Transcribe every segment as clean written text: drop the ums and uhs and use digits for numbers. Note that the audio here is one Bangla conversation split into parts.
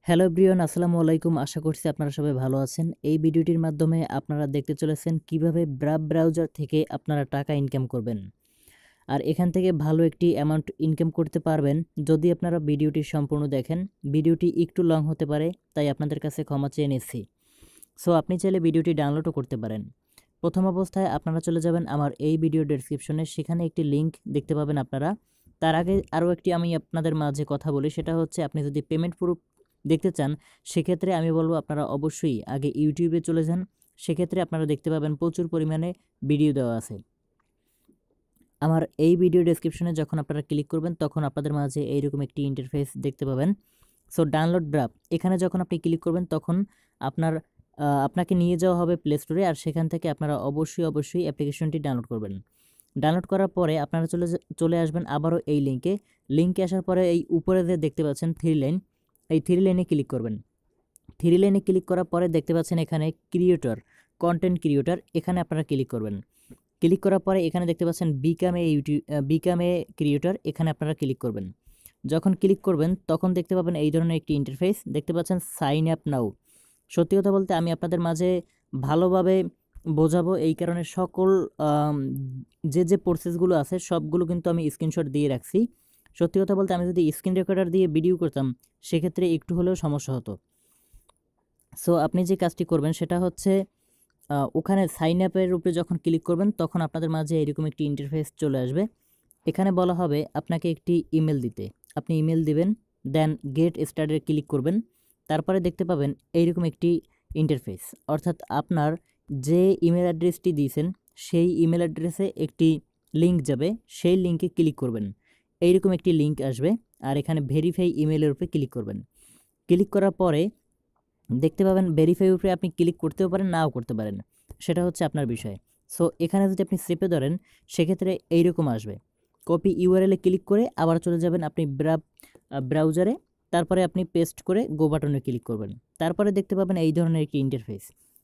হ্যালো এভরিওয়ান, আসসালামু আলাইকুম। আশা করছি আপনারা সবাই ভালো আছেন। এই ভিডিওটির মাধ্যমে আপনারা দেখতে চলেছেন কিভাবে ব্রাউজার থেকে আপনারা টাকা ইনকাম করবেন। আর এখান থেকে ভালো একটি অ্যামাউন্ট ইনকাম করতে পারবেন যদি আপনারা ভিডিওটি সম্পূর্ণ দেখেন। ভিডিওটি একটু লং হতে পারে, তাই আপনাদের কাছে ক্ষমা চেয়ে নিচ্ছি। সো আপনি চাইলে ভিডিওটি ডাউনলোডও করতে পারেন। প্রথম অবস্থায় আপনারা চলে যাবেন আমার এই ভিডিও ডেসক্রিপশনে, সেখানে একটি লিঙ্ক দেখতে পাবেন আপনারা। তার আগে আরও একটি আমি আপনাদের মাঝে কথা বলি, সেটা হচ্ছে আপনি যদি পেমেন্ট প্রুফ দেখতে চান সেক্ষেত্রে আমি বলবো আপনারা অবশ্যই আগে ইউটিউবে চলে যান। সেক্ষেত্রে আপনারা দেখতে পাবেন প্রচুর পরিমাণে ভিডিও দেওয়া আছে। আমার এই ভিডিও ডেসক্রিপশনে যখন আপনারা ক্লিক করবেন তখন আপনাদের মাঝে এইরকম একটি ইন্টারফেস দেখতে পাবেন। সো ডাউনলোড ব্রাপ, এখানে যখন আপনি ক্লিক করবেন তখন আপনাকে নিয়ে যাওয়া হবে প্লে স্টোরে, আর সেখান থেকে আপনারা অবশ্যই অ্যাপ্লিকেশনটি ডাউনলোড করবেন। ডাউনলোড করার পরে আপনারা চলে আসবেন আবারও এই লিঙ্কে আসার পরে এই উপরে যে দেখতে পাচ্ছেন থ্রি লাইন, এই থ্রি লাইনে ক্লিক করবেন। থ্রি লাইনে ক্লিক করার পরে দেখতে পাচ্ছেন এখানে কন্টেন্ট ক্রিয়েটর, এখানে আপনারা ক্লিক করবেন। ক্লিক করার পরে এখানে দেখতে পাচ্ছেন বিকাম এ ক্রিয়েটর, এখানে আপনারা ক্লিক করবেন। যখন ক্লিক করবেন তখন দেখতে পাবেন এই ধরনের একটি ইন্টারফেস দেখতে পাচ্ছেন, সাইন আপ নাও। সত্যি কথা বলতে আমি আপনাদের মাঝে ভালোভাবে বোঝাবো, এই কারণে সকল যে প্রসেসগুলো আছে সবগুলো কিন্তু আমি স্ক্রিনশট দিয়ে রাখছি। সত্যি কথা বলতে আমি যদি স্ক্রিন রেকর্ডার দিয়ে ভিডিও করতাম সেক্ষেত্রে একটু হলেও সমস্যা হতো। সো আপনি যে কাজটি করবেন সেটা হচ্ছে ওখানে সাইন আপের উপরে যখন ক্লিক করবেন তখন আপনাদের মাঝে এরকম একটি ইন্টারফেস চলে আসবে। এখানে বলা হবে আপনাকে একটি ইমেল দিতে, আপনি ইমেল দিবেন, দেন গেট স্টার্টে ক্লিক করবেন। তারপরে দেখতে পাবেন এইরকম একটি ইন্টারফেস, অর্থাৎ আপনার যে ইমেল অ্যাড্রেসটি দিয়েছেন সেই ইমেল অ্যাড্রেসে একটি লিঙ্ক যাবে, সেই লিঙ্কে ক্লিক করবেন। এইরকম একটি লিঙ্ক আসবে আর এখানে ভেরিফাই ইমেলের উপরে ক্লিক করবেন। ক্লিক করার পরে দেখতে পাবেন ভেরিফাই উপরে আপনি ক্লিক করতেও পারেন, নাও করতে পারেন, সেটা হচ্ছে আপনার বিষয়। সো এখানে যদি আপনি চেপে ধরেন সেক্ষেত্রে এইরকম আসবে। কপি ইউআরএলে ক্লিক করে আবার চলে যাবেন আপনি ব্রাউজারে, তারপরে আপনি পেস্ট করে গো বাটনে ক্লিক করবেন। তারপরে দেখতে পাবেন এই ধরনের একটি ইন্টারফেস।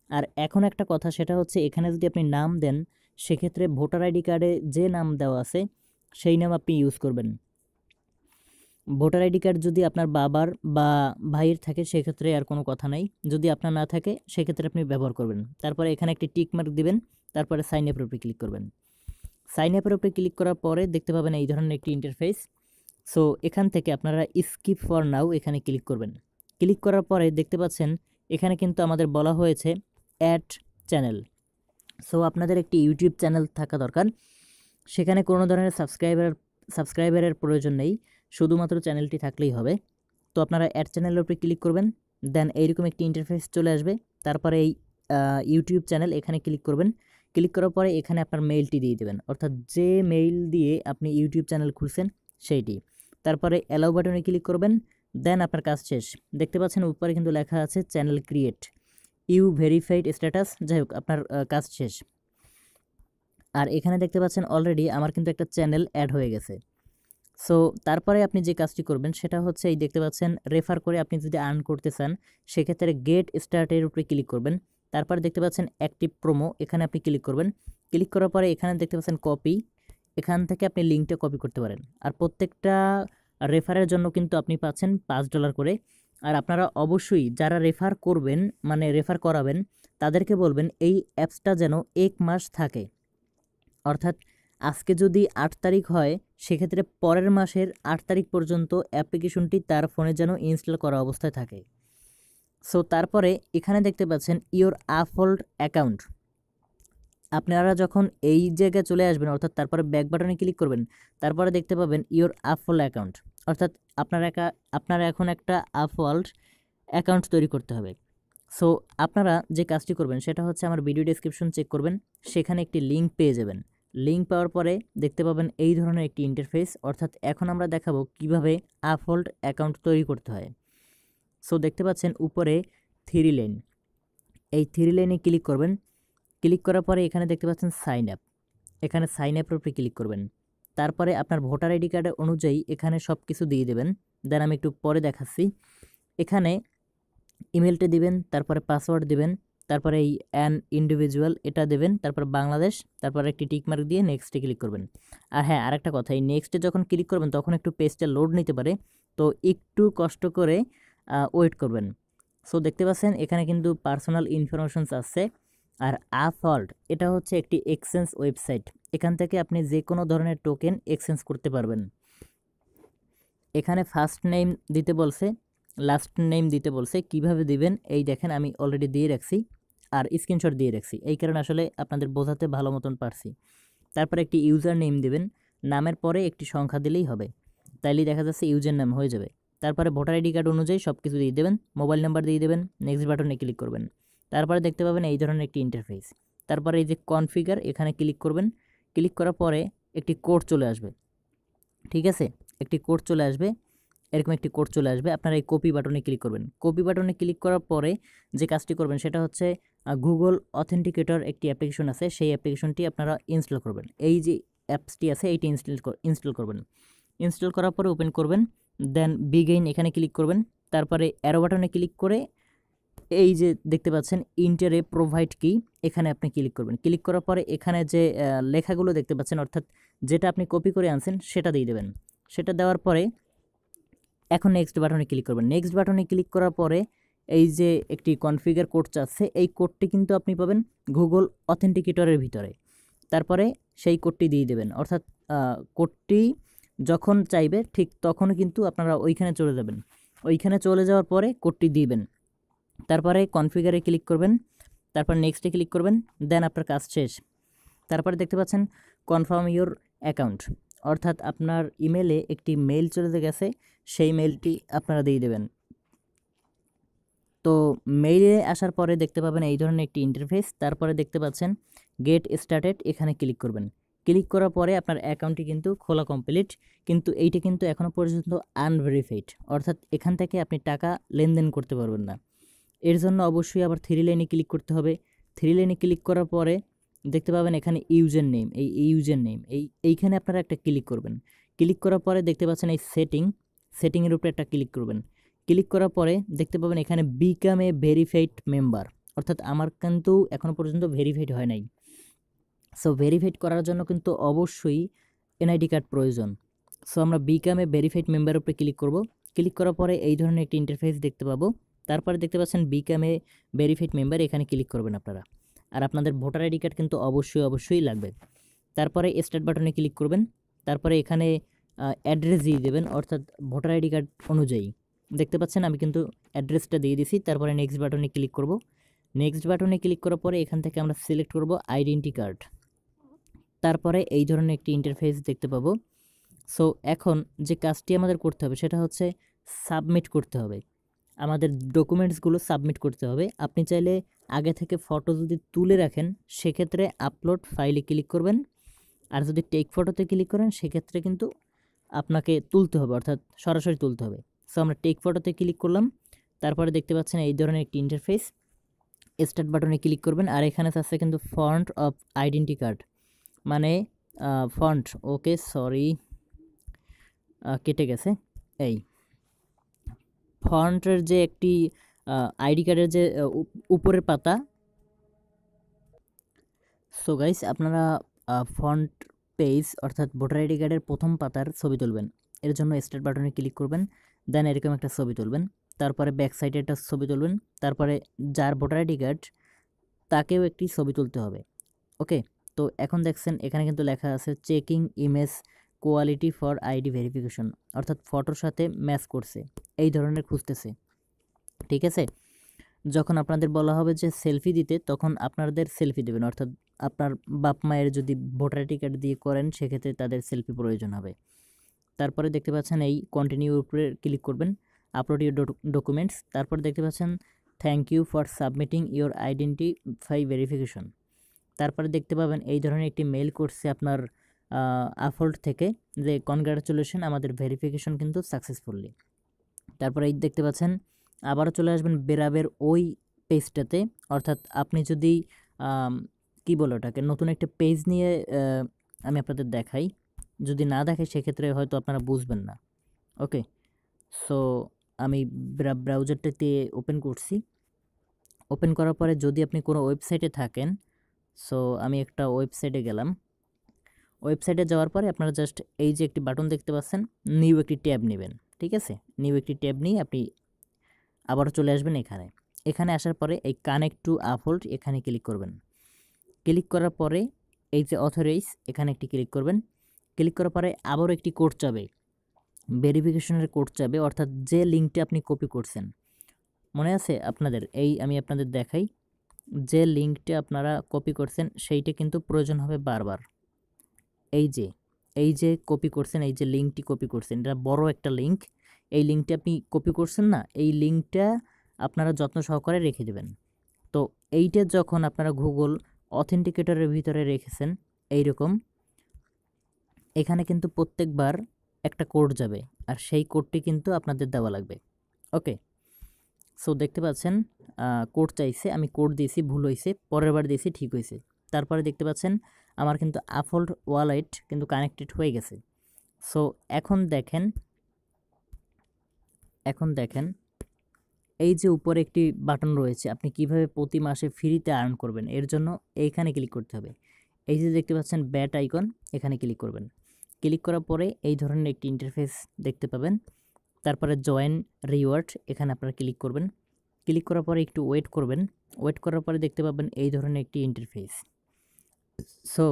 আর এখন একটা কথা, সেটা হচ্ছে এখানে যদি আপনি নাম দেন সেক্ষেত্রে ভোটার আইডি কার্ডে যে নাম দেওয়া আছে সেই নাম আপনি ইউজ করবেন। ভোটার আইডি কার্ড যদি আপনার বাবার বা ভাইয়ের থাকে সেক্ষেত্রে আর কোনো কথা নাই, যদি আপনার না থাকে সেক্ষেত্রে আপনি ব্যবহার করবেন। তারপরে এখানে একটি টিক মার্ক দিবেন, তারপরে সাইন আপের উপরে ক্লিক করবেন। সাইন আপের উপরে ক্লিক করার পরে দেখতে পাবেন এই ধরনের একটি ইন্টারফেস। সো এখান থেকে আপনারা স্কিপ ফর নাও এখানে ক্লিক করবেন। ক্লিক করার পরে দেখতে পাচ্ছেন এখানে কিন্তু আমাদের বলা হয়েছে অ্যাড চ্যানেল। সো আপনাদের একটি ইউটিউব চ্যানেল থাকা দরকার, সেখানে কোনো ধরনের সাবস্ক্রাইবারের প্রয়োজন নেই, শুধুমাত্র চ্যানেলটি থাকলেই হবে। তো আপনারা অ্যাড চ্যানেলের উপরে ক্লিক করবেন, দেন এইরকম একটি ইন্টারফেস চলে আসবে। তারপরে এই ইউটিউব চ্যানেল এখানে ক্লিক করবেন। ক্লিক করার পরে এখানে আপনার মেইলটি দিয়ে দেবেন, অর্থাৎ যে মেইল দিয়ে আপনি ইউটিউব চ্যানেল খুলছেন সেইটি। তারপরে অ্যালাউ বাটনে ক্লিক করবেন, দেন আপনার কাজ শেষ। দেখতে পাচ্ছেন উপরে কিন্তু লেখা আছে channel create, you verified status, যাই হোক আপনার কাজ শেষ। আর এখানে দেখতে পাচ্ছেন অলরেডি আমার কিন্তু একটা চ্যানেল অ্যাড হয়ে গেছে। সো তারপরে আপনি যে কাজটি করবেন সেটা হচ্ছে এই দেখতে পাচ্ছেন রেফার করে আপনি যদি আর্ন করতে চান সেক্ষেত্রে গেট স্টার্টের উপরে ক্লিক করবেন। তারপর দেখতে পাচ্ছেন অ্যাক্টিভ প্রোমো, এখানে আপনি ক্লিক করবেন। ক্লিক করার পরে এখানে দেখতে পাচ্ছেন কপি, এখান থেকে আপনি লিঙ্কটা কপি করতে পারেন। আর প্রত্যেকটা রেফারের জন্য কিন্তু আপনি পাচ্ছেন $5 করে। আর আপনারা অবশ্যই যারা রেফার করবেন মানে রেফার করাবেন তাদেরকে বলবেন এই অ্যাপসটা যেন 1 মাস থাকে, অর্থাৎ আজকে যদি 8 তারিখ হয় সেক্ষেত্রে পরের মাসের 8 তারিখ পর্যন্ত অ্যাপ্লিকেশনটি তার ফোনে যেন ইনস্টল করা অবস্থায় থাকে। সো তারপরে এখানে দেখতে পাচ্ছেন ইওর আপহোল্ড অ্যাকাউন্ট, আপনারা যখন এই জায়গায় চলে আসবেন অর্থাৎ তারপরে ব্যাক বাটনে ক্লিক করবেন, তারপরে দেখতে পাবেন ইওর আপহোল্ড অ্যাকাউন্ট, অর্থাৎ আপনারা এখন একটা আপহোল্ড অ্যাকাউন্ট তৈরি করতে হবে। সো আপনারা যে কাজটি করবেন সেটা হচ্ছে আমার ভিডিও ডেসক্রিপশন চেক করবেন, সেখানে একটি লিঙ্ক পেয়ে যাবেন। লিঙ্ক পাওয়ার পরে দেখতে পাবেন এই ধরনের একটি ইন্টারফেস, অর্থাৎ এখন আমরা দেখাবো কিভাবে আপহোল্ড অ্যাকাউন্ট তৈরি করতে হয়। সো দেখতে পাচ্ছেন উপরে থ্রি লাইন, এই থ্রি লাইনে ক্লিক করবেন। ক্লিক করার পরে এখানে দেখতে পাচ্ছেন সাইন আপ, এখানে সাইন আপের উপরে ক্লিক করবেন। তারপরে আপনার ভোটার আইডি কার্ডের অনুযায়ী এখানে সব কিছু দিয়ে দেবেন, দেন আমি একটু পরে দেখাচ্ছি। এখানে ইমেলটা দিবেন, তারপরে পাসওয়ার্ড দিবেন, তারপরে এই অ্যান ইন্ডিভিজুয়াল এটা দেবেন, তারপর বাংলাদেশ, তারপর একটি টিকমার্ক দিয়ে নেক্সটে ক্লিক করবেন। আর হ্যাঁ, আরেকটা কথা, এই নেক্সটে যখন ক্লিক করবেন তখন একটু পেজটা লোড নিতে পারে, তো একটু কষ্ট করে ওয়েট করবেন। সো দেখতে পাচ্ছেন এখানে কিন্তু পার্সোনাল ইনফরমেশনস আছে। আর আপওয়ার্ল্ড এটা হচ্ছে একটি এক্সচেঞ্জ ওয়েবসাইট। এখান থেকে আপনি যে কোনো ধরনের টোকেন এক্সচেঞ্জ করতে পারবেন। এখানে ফার্স্ট নেম দিতে বলছে, লাস্ট নেম দিতে বলছে। কিভাবে দিবেন এই দেখেন আমি অলরেডি দিয়ে রাখছি আর স্ক্রিনশট দিয়ে রাখছি, এই কারণে আসলে আপনাদের বোঝাতে ভালো মতন পারছি। তারপরে একটি ইউজার নেম দিবেন, নামের পরে একটি সংখ্যা দিলেই হবে, তাইলেই দেখা যাচ্ছে ইউজার নাম হয়ে যাবে। তারপরে ভোটার আইডি কার্ড অনুযায়ী সব কিছু দিয়ে দেবেন, মোবাইল নাম্বার দিয়ে দেবেন, নেক্সট বাটনে ক্লিক করবেন। তারপরে দেখতে পাবেন এই ধরনের একটি ইন্টারফেস। তারপরে এই যে কনফিগার এখানে ক্লিক করবেন। ক্লিক করার পরে একটি কোড চলে আসবে, ঠিক আছে, একটি কোড চলে আসবে, এরকম একটি কোড চলে আসবে। আপনারা এই কপি বাটনে ক্লিক করবেন। কপি বাটনে ক্লিক করার পরে যে কাজটি করবেন সেটা হচ্ছে গুগল অথেন্টিকেটর একটি অ্যাপ্লিকেশন আছে, সেই অ্যাপ্লিকেশনটি আপনারা ইনস্টল করবেন। এই যে অ্যাপসটি আছে এইটি ইনস্টল করবেন। ইনস্টল করার পরে ওপেন করবেন, দেন বিগেইন এখানে ক্লিক করবেন। তারপরে অ্যারো বাটনে ক্লিক করে এই যে দেখতে পাচ্ছেন ইন্টারে প্রোভাইড কি, এখানে আপনি ক্লিক করবেন। ক্লিক করার পরে এখানে যে লেখাগুলো দেখতে পাচ্ছেন, অর্থাৎ যেটা আপনি কপি করে আনছেন সেটা দিয়ে দেবেন। সেটা দেওয়ার পরে এখন নেক্সট বাটনে ক্লিক করবেন। নেক্সট বাটনে ক্লিক করার পরে এই যে একটি কনফিগার কোড চাচ্ছে, এই কোডটি কিন্তু আপনি পাবেন গুগল অথেন্টিকেটরের ভিতরে। তারপরে সেই কোডটি দিয়ে দেবেন, অর্থাৎ কোডটি যখন চাইবে ঠিক তখনও কিন্তু আপনারা ওইখানে চলে যাবেন। ওইখানে চলে যাওয়ার পরে কোডটি দিবেন। তারপরে কনফিগারে ক্লিক করবেন, তারপর নেক্সটে ক্লিক করবেন, দেন আপনার কাজ শেষ। তারপরে দেখতে পাচ্ছেন কনফার্ম ইওর অ্যাকাউন্ট, অর্থাৎ আপনার ইমেলে একটি মেইল চলে গেছে, সেই মেইলটি আপনারা দিয়ে দেবেন। তো মেইলে আসার পরে দেখতে পাবেন এই ধরনের একটি ইন্টারফেস। তারপরে দেখতে পাচ্ছেন গেট স্টার্টেড, এখানে ক্লিক করবেন। ক্লিক করার পরে আপনার অ্যাকাউন্টটি কিন্তু খোলা কমপ্লিট, কিন্তু এইটা কিন্তু এখনও পর্যন্ত আনভেরিফাইড, অর্থাৎ এখান থেকে আপনি টাকা লেনদেন করতে পারবেন না। এর জন্য অবশ্যই আবার থ্রি লাইনে ক্লিক করতে হবে। থ্রি লাইনে ক্লিক করার পরে দেখতে পাবেন এখানে ইউজার নেম, এই ইউজার নেম এইখানে আপনারা একটা ক্লিক করবেন। ক্লিক করার পরে দেখতে পাচ্ছেন এই সেটিংয়ের উপরে একটা ক্লিক করবেন। ক্লিক করার পরে দেখতে পাবেন এখানে বিকাম এ ভেরিফাইড মেম্বার, অর্থাৎ আমার কিন্তু এখনও পর্যন্ত ভেরিফাইড হয় নাই। সো ভেরিফাইড করার জন্য কিন্তু অবশ্যই এনআইডি কার্ড প্রয়োজন। সো আমরা বিকাম এ ভেরিফাইড মেম্বারের উপরে ক্লিক করব। ক্লিক করার পরে এই ধরনের একটি ইন্টারফেস দেখতে পাবো। তারপরে দেখতে পাচ্ছেন বিকাম এ ভেরিফাইড মেম্বার, এখানে ক্লিক করবেন আপনারা। আর আপনাদের ভোটার আইডি কার্ড কিন্তু অবশ্যই লাগবে। তারপরে স্টার্ট বাটনে ক্লিক করবেন। তারপরে এখানে অ্যাড্রেস দিয়ে দেবেন, অর্থাৎ ভোটার আইডি কার্ড অনুযায়ী। দেখতে পাচ্ছেন আমি কিন্তু অ্যাড্রেসটা দিয়ে দিছি। তারপরে নেক্সট বাটনে ক্লিক করব। নেক্সট বাটনে ক্লিক করার পরে এখান থেকে আমরা সিলেক্ট করব আইডেন্টি কার্ড। তারপরে এই ধরনের একটি ইন্টারফেস দেখতে পাবো। সো এখন যে কাজটি আমাদের করতে হবে সেটা হচ্ছে সাবমিট করতে হবে, আমাদের ডকুমেন্টসগুলো সাবমিট করতে হবে। আপনি চাইলে আগে থেকে ফটো যদি তুলে রাখেন সেক্ষেত্রে আপলোড ফাইলে ক্লিক করবেন, আর যদি টেক ফটোতে ক্লিক করেন সেক্ষেত্রে কিন্তু আপনাকে তুলতে হবে, অর্থাৎ সরাসরি তুলতে হবে। সো আমরা টেক ফটোতে ক্লিক করলাম। তারপরে দেখতে পাচ্ছেন এই ধরনের একটি ইন্টারফেস। স্টার্ট বাটনে ক্লিক করবেন, আর এখানে আছে কিন্তু ফন্ট অফ আইডেন্টি কার্ড, মানে ফন্ট, ওকে সরি কেটে গেছে। এই ফন্টের যে একটি আইডি কার্ডের যে উপরের পাতা। সো গাইস আপনারা ফন্ট পেজ অর্থাৎ ভোটার আইডি কার্ডের প্রথম পাতার ছবি তুলবেন। এর জন্য স্টার্ট বাটনে ক্লিক করবেন, দেন এরকম একটা ছবি তুলবেন। তারপরে ব্যাক সাইডে একটা ছবি তুলবেন। তারপরে যার ভোটার আইডি কার্ড তাকেও একটি ছবি তুলতে হবে। ওকে, তো এখন দেখছেন এখানে কিন্তু লেখা আছে checking image quality for ID verification, অর্থাৎ ফটোর সাথে ম্যাচ করছে এই ধরনের খুঁজতেছে। ঠিক আছে, যখন আপনাদের বলা হবে যে সেলফি দিতে তখন আপনাদের সেলফি দেবেন, অর্থাৎ আপনার বাপ মায়ের যদি ভোটার আইডি কার্ড দিয়ে করেন সেক্ষেত্রে তাদের সেলফি প্রয়োজন হবে। তারপরে দেখতে পাচ্ছেন এই কন্টিনিউর উপরে ক্লিক করবেন, আপলোড ইউর ডকুমেন্টস। তারপর দেখতে পাচ্ছেন thank you for submitting your identify verification. তারপরে দেখতে পাবেন এই ধরনের একটি মেল করছে আপনার আফোল্ড থেকে যে কনগ্রাচুলেশন, আমাদের ভেরিফিকেশন কিন্তু সাকসেসফুলি। তারপরে এই দেখতে পাচ্ছেন আবারও চলে আসবেন বেরাবের ওই পেজটাতে, অর্থাৎ আপনি যদি কি বলে ওটাকে নতুন একটা পেজ নিয়ে আমি আপনাদের দেখাই, যদি না দেখাই সেক্ষেত্রে হয়তো আপনারা বুঝবেন না। ওকে, সো আমি ব্রাউজারটাতে ওপেন করছি। ওপেন করার পরে যদি আপনি কোনো ওয়েবসাইটে থাকেন, সো আমি একটা ওয়েবসাইটে গেলাম। ওয়েবসাইটে যাওয়ার পরে আপনারা জাস্ট এই যে একটি বাটন দেখতে পাচ্ছেন, নিউ একটি ট্যাব নেবেন। ঠিক আছে, নিউ একটি ট্যাব নিয়ে আপনি আবারও চলে আসবেন এখানে। এখানে আসার পরে এই কানেক্ট টু আপহোল্ড এখানে ক্লিক করবেন। ক্লিক করার পরে এই যে অথরাইজ এখানে একটি ক্লিক করবেন। ক্লিক করার পরে আবারও একটি কোড চাবে, ভেরিফিকেশনের কোড চাবে, অর্থাৎ যে লিঙ্কটা আপনি কপি করছেন মনে আছে আপনাদের, আমি আপনাদের দেখাই, যে লিঙ্কটা আপনারা কপি করছেন সেইটা কিন্তু প্রয়োজন হবে বারবার। এই যে কপি করছেন, এই যে লিঙ্কটি কপি করছেন, এটা বড় একটা লিঙ্ক। এই লিঙ্কটা আপনি কপি করছেন না, এই লিঙ্কটা আপনারা যত্ন সহকারে রেখে দেবেন। তো এইটা যখন আপনারা গুগল অথেন্টিকেটরের ভিতরে রেখেছেন এইরকম, এখানে কিন্তু প্রত্যেকবার একটা কোড যাবে, আর সেই কোডটি কিন্তু আপনাদের দেওয়া লাগবে। ওকে, সো দেখতে পাচ্ছেন কোড চাইছে, আমি কোড দিয়েছি, ভুল হয়েছে, পরের বার দিয়েছি, ঠিক হয়েছে। তারপরে দেখতে পাচ্ছেন আমার কিন্তু আপহোল্ড ওয়ালেট কিন্তু কানেক্টেড হয়ে গেছে। সো এখন দেখেন এই যে উপরে একটি বাটন রয়েছে, আপনি কিভাবে প্রতি মাসে ফ্রিতে আর্ন করবেন, এর জন্য এইখানে ক্লিক করতে হবে। এই যে দেখতে পাচ্ছেন ব্যাট আইকন, এখানে ক্লিক করবেন। ক্লিক করার পরে এই ধরনের একটি ইন্টারফেস দেখতে পাবেন। তারপরে জয়েন রিওয়ার্ড, এখানে আপনারা ক্লিক করবেন। ক্লিক করার পরে একটু ওয়েট করবেন। ওয়েট করার পরে দেখতে পাবেন এই ধরনের একটি ইন্টারফেস। সো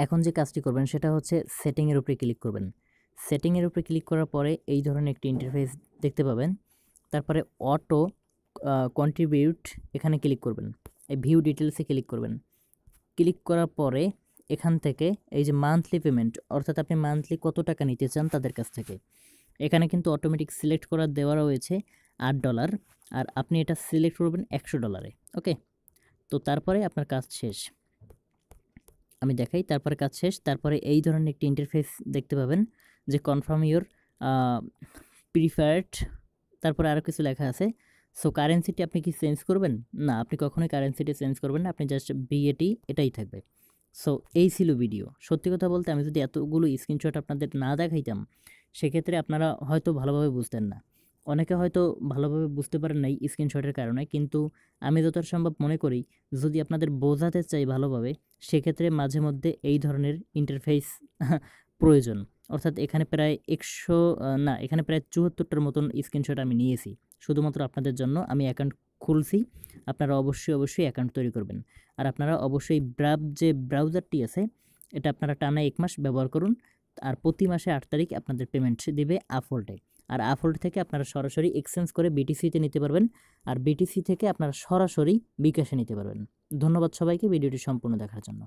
এখন যে কাজটি করবেন সেটা হচ্ছে সেটিংয়ের উপরে ক্লিক করবেন। সেটিংয়ের উপরে ক্লিক করার পরে এই ধরনের একটি ইন্টারফেস দেখতে পাবেন। তারপরে অটো কন্ট্রিবিউট এখানে ক্লিক করবেন। এই ভিউ ডিটেলসে ক্লিক করবেন। ক্লিক করার পরে এখান থেকে এই যে মান্থলি পেমেন্ট, অর্থাৎ আপনি মান্থলি কত টাকা নিতে চান তাদের কাছ থেকে, এখানে কিন্তু অটোমেটিক সিলেক্ট করা দেওয়া রয়েছে $8, আর আপনি এটা সিলেক্ট করবেন $100। ওকে, তো তারপরে আপনার কাজ শেষ। আমি দেখাই, তারপরে কাজ শেষ। তারপরে এই ধরনের একটি ইন্টারফেস দেখতে পাবেন যে কনফার্ম ইউর প্রিফার্ড, তারপরে আরও কিছু লেখা আছে। সো কারেন্সিটি আপনি কি চেঞ্জ করবেন? না, আপনি কখনোই কারেন্সিটি চেঞ্জ করবেন না, আপনি জাস্ট বিএটি এটাই থাকবে। সো এই ছিল ভিডিও। সত্যি কথা বলতে আমি যদি এতগুলো স্ক্রিনশট আপনাদের না দেখাইতাম সেক্ষেত্রে আপনারা হয়তো ভালোভাবে বুঝতেন না। অনেকে হয়তো ভালোভাবে বুঝতে পারেন নাই স্ক্রিনশটের কারণে, কিন্তু আমি যতটা সম্ভব মনে করি যদি আপনাদের বোঝাতে চাই ভালোভাবে সেক্ষেত্রে মাঝে মধ্যে এই ধরনের ইন্টারফেস প্রয়োজন। অর্থাৎ এখানে প্রায় 74টার মতন স্ক্রিনশট আমি নিয়েছি শুধুমাত্র আপনাদের জন্য। আমি অ্যাকাউন্ট খুলছি, আপনারা অবশ্যই অ্যাকাউন্ট তৈরি করবেন। আর আপনারা অবশ্যই যে ব্রাউজারটি আছে এটা আপনারা টানা 1 মাস ব্যবহার করুন। আর প্রতি মাসে 8 তারিখ আপনাদের পেমেন্ট দেবে আপহোল্ডে। আর আপহোল্ড থেকে আপনারা সরাসরি এক্সচেঞ্জ করে বিটিসিতে নিতে পারবেন, আর বিটিসি থেকে আপনারা সরাসরি বিকাশে নিতে পারবেন। ধন্যবাদ সবাইকে ভিডিওটি সম্পূর্ণ দেখার জন্য।